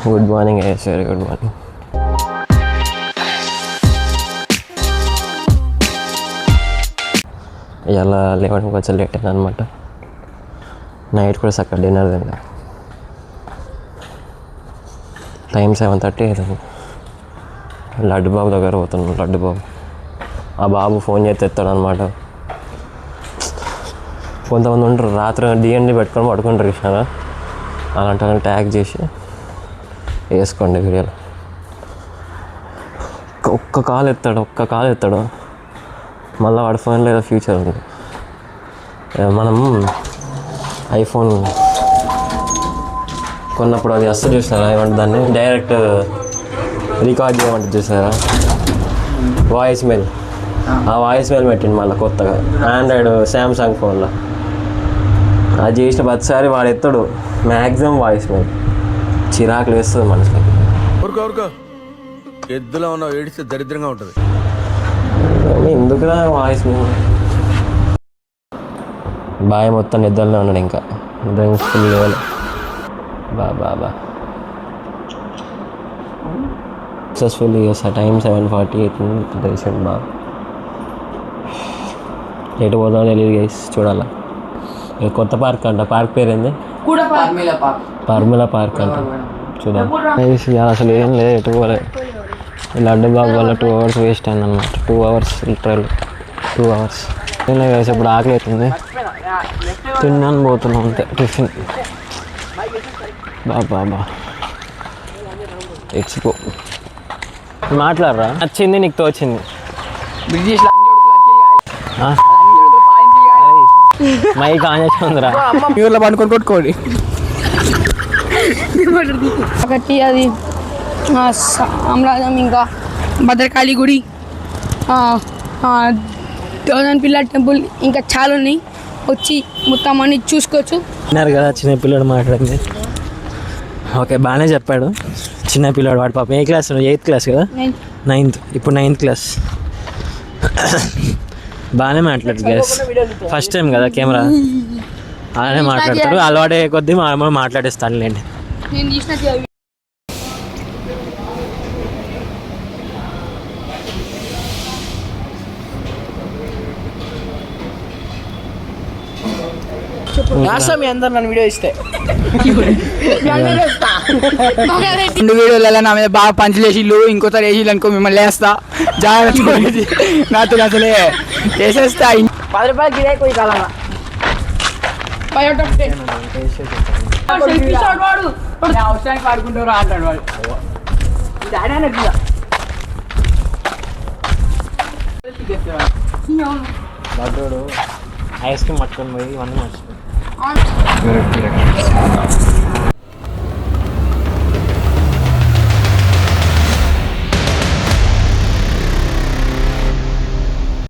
Good morning yes very good morning. ఇలా లేవడం కొంచెం లేట్ అయింది అనమాట. నైట్ కూడా చక్కగా డిన్నర్ తిన్నా. టైం 7:30 అవుతుంది. లడ్డు బాబు దగ్గర పోతున్నాం. లడ్డు బాబు ఆ బాబు ఫోన్ చేస్తే ఎత్తాడు అనమాట. కొంతమంది ఉంటారు రాత్రి డిఎన్డి పెట్టుకొని పడుకుంటారు ఇష్టంగా. అలాంటి వాళ్ళని ట్యాగ్ చేసి వేసుకోండి వీడియోలో. ఒక్క కాల్ ఎత్తాడు మళ్ళీ వాడి ఫోన్లో ఏదో ఫ్యూచర్ ఉంది. మనం ఐఫోన్ కొన్నప్పుడు అది అస్సలు చూసారా, ఏమంటే దాన్ని డైరెక్ట్ రికార్డ్ చేయమంటే చూసారా, వాయిస్ మెయిల్. ఆ వాయిస్ మెయిల్ పెట్టిండు మళ్ళీ కొత్తగా ఆండ్రాయిడ్ శాంసంగ్ ఫోన్లో. అది చేసిన ప్రతిసారి వాడు ఎత్తాడు మ్యాక్సిమం వాయిస్ మెయిల్. చిరాకులు వేస్తుంది మనసుకి. ఎద్దులో ఉన్న ఏడిస్తే దరిద్రంగా ఉంటుంది. ఎందుకురా వాయిస్ మెయిల్. బాయ్ మొత్తం నిద్రలో ఉన్నాడు. ఇంకా నిద్ర ఫుల్ లెవెల్. బా సక్సెస్ఫుల్లీ చేస్తా. టైం 7:48 తెలిసింది. బాగా ఎటు పోతామో తెలియదు గైస్, చూడాలా. కొత్త పార్క్ అంట. పార్క్ పేరు ఏంది? పర్మిలా పార్క్ అంట. చూద్దాం. అసలు ఏం లేదు, ఎటు పోలేదు. లడ్డు బాబు వల్ల 2 hours వేస్ట్ అయింది అనమాట. 2 hours లిటరల్ 2 hours. తిన్నా గైస్, ఇప్పుడు ఆకలి అవుతుంది. తిన్నాను పోతున్నాం అంతే. టిఫిన్ బా తెచ్చిపో. మాట్లాడరా, నచ్చింది నీకు తోచింది. మైక్ ఆన్ చేసి ఉందిరా. ఊర్లో పండుకొని కొట్టుకోండి. ఒకటి అది సామ్రాజ్యం, ఇంకా భద్రకాళి గుడి, 1000 పిల్లర్ టెంపుల్, ఇంకా చాలా ఉన్నాయి. వచ్చి మొత్తం అన్ని చూసుకోవచ్చు. విన్నారు కదా చిన్నపిల్లడు మాట్లాడింది. ఓకే, బాగానే చెప్పాడు చిన్నపిల్లడు. వాడు పాపం ఏ క్లాస్? 8th క్లాస్ కదా, 9th. ఇప్పుడు 9th క్లాస్. బాగానే మాట్లాడు గైస్. ఫస్ట్ టైం కదా కెమెరా. అలానే మాట్లాడతారు. అలవాటే కొద్దీ మాట్లాడేస్తాను లేండి. మీ అందరు నన్ను వీడియో ఇస్తే 2 వీడియోలలో నా మీద బాగా పంచలేసిళ్ళు, ఇంకోసారి వేసిళ్ళు అనుకో మిమ్మల్ని వేస్తా. జాగ్రత్త. నాతో అసలే వేసేస్తా. 10 రూపాయలు గిరాయి పోయి కాలన్నా. అవసరానికి పాడుకుంటారు అంటాడు వాడు. ఐస్ క్రీమ్ పట్టుకొని పోయి ఇవన్నీ మర్చిపోయి